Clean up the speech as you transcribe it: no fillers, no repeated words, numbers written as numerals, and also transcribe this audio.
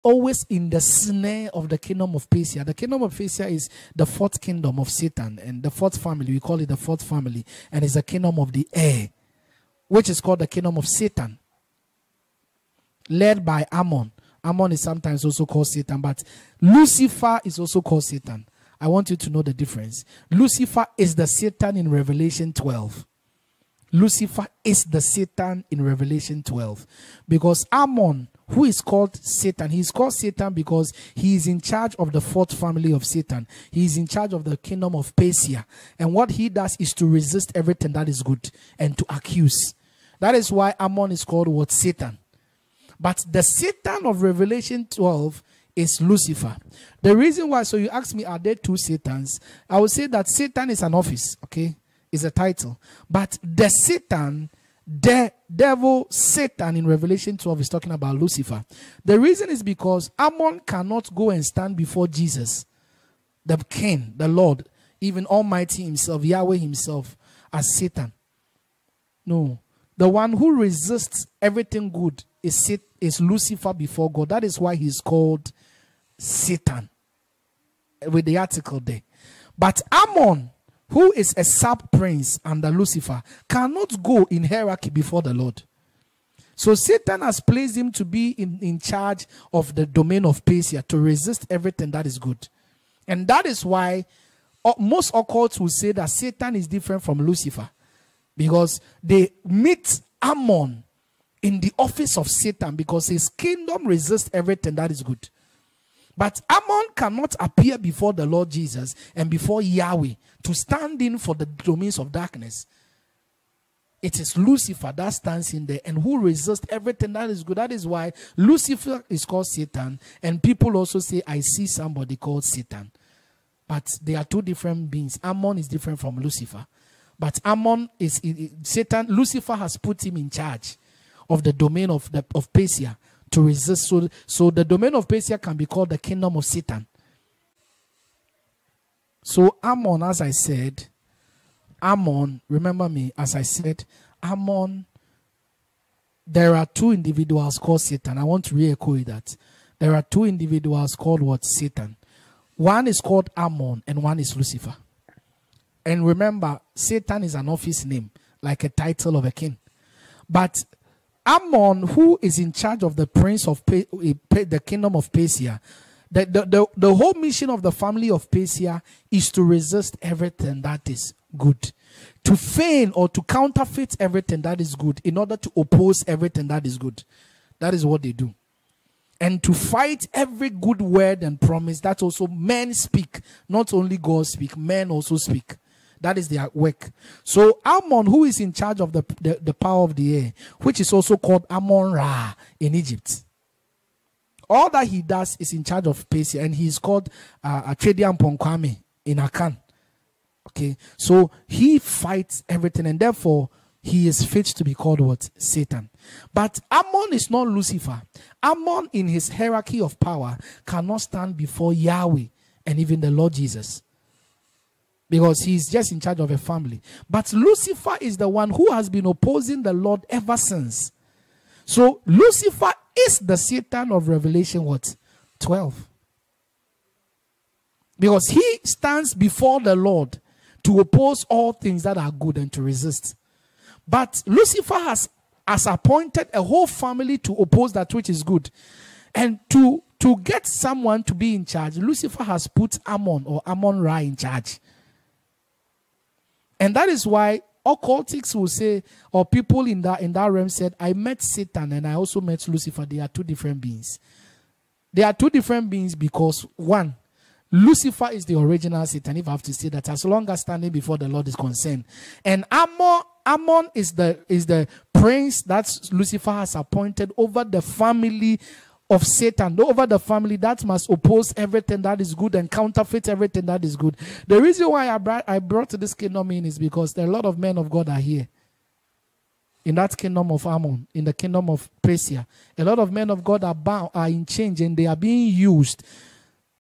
always in the snare of the kingdom of Persia. The kingdom of Persia is the fourth kingdom of Satan, and the fourth family, we call it the fourth family, and it's the kingdom of the air, which is called the kingdom of Satan, led by Ammon. Ammon is sometimes also called Satan, but Lucifer is also called Satan. I want you to know the difference. Lucifer is the Satan in Revelation 12. Lucifer is the Satan in Revelation 12. Because Ammon, who is called Satan, he is called Satan because he is in charge of the fourth family of Satan. He is in charge of the kingdom of Persia. And what he does is to resist everything that is good and to accuse. That is why Ammon is called what? Satan. But the Satan of Revelation 12 is Lucifer. The reason why, so you ask me, are there two Satans? I would say that Satan is an office, okay? Is a title. But the Satan, the devil Satan in Revelation 12 is talking about Lucifer. The reason is because Ammon cannot go and stand before Jesus, the King, the Lord, even Almighty himself, Yahweh himself, as Satan. No. The one who resists everything good is Lucifer before God. That is why he's called Satan, with the article there. But Ammon, who is a sub-prince under Lucifer, cannot go in hierarchy before the Lord. So Satan has placed him to be in charge of the domain of Persia, to resist everything that is good. And that is why most occults will say that Satan is different from Lucifer, because they meet Ammon in the office of Satan, because his kingdom resists everything that is good. But Ammon cannot appear before the Lord Jesus and before Yahweh to stand in for the domains of darkness. It is Lucifer that stands in there and who resists everything that is good. That is why Lucifer is called Satan, and people also say, I see somebody called Satan. But they are two different beings. Ammon is different from Lucifer. But Ammon is Satan. Lucifer has put him in charge of the domain of Persia to resist. So the domain of Persia can be called the kingdom of Satan. So Ammon, as I said, Ammon, remember me, as I said, Ammon, there are two individuals called Satan. I want to re-echo that. There are two individuals called what? Satan. One is called Ammon and one is Lucifer. And remember, Satan is an office name, like a title of a king. But Ammon, who is in charge of the prince of the kingdom of Persia, the whole mission of the family of Persia is to resist everything that is good, to feign or to counterfeit everything that is good in order to oppose everything that is good. That is what they do. And to fight every good word and promise that also men speak. Not only God speak, men also speak. That is their work. So Ammon, who is in charge of the power of the air, which is also called amon-ra in Egypt. All that he does is in charge of Persia, and he is called Tredian Ponkwame in Akan. Okay, so he fights everything, and therefore he is fit to be called what? Satan. But Ammon is not Lucifer. Ammon, in his hierarchy of power, cannot stand before Yahweh and even the Lord Jesus, because he is just in charge of a family. But Lucifer is the one who has been opposing the Lord ever since. So Lucifer is the Satan of Revelation what? 12. Because he stands before the Lord to oppose all things that are good and to resist. But Lucifer has appointed a whole family to oppose that which is good. And to get someone to be in charge, Lucifer has put Ammon or Amon-ra in charge. And that is why occultics will say, or people in that realm said, I met Satan and I also met Lucifer. They are two different beings. They are two different beings because, one, Lucifer is the original Satan, if I have to say that, as long as standing before the Lord is concerned. And Ammon is the prince that Lucifer has appointed over the family of Satan, over the family that must oppose everything that is good and counterfeit everything that is good. The reason why I brought this kingdom in is because there are a lot of men of God are here. In that kingdom of Ammon, in the kingdom of Persia, a lot of men of God are bound, are in change, and they are being used